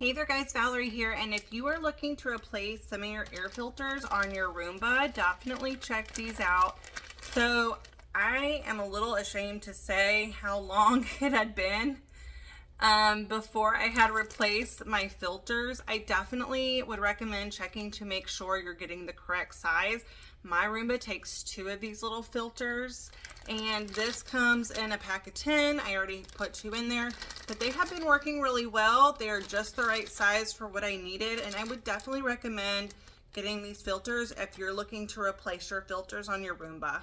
Hey there guys, Valerie here, and if you are looking to replace some of your air filters on your Roomba, definitely check these out. So I am a little ashamed to say how long it had been before I had replaced my filters. I definitely would recommend checking to make sure you're getting the correct size. My Roomba takes 2 of these little filters, and this comes in a pack of 10. I already put 2 in there, but they have been working really well. They're just the right size for what I needed, and I would definitely recommend getting these filters if you're looking to replace your filters on your Roomba.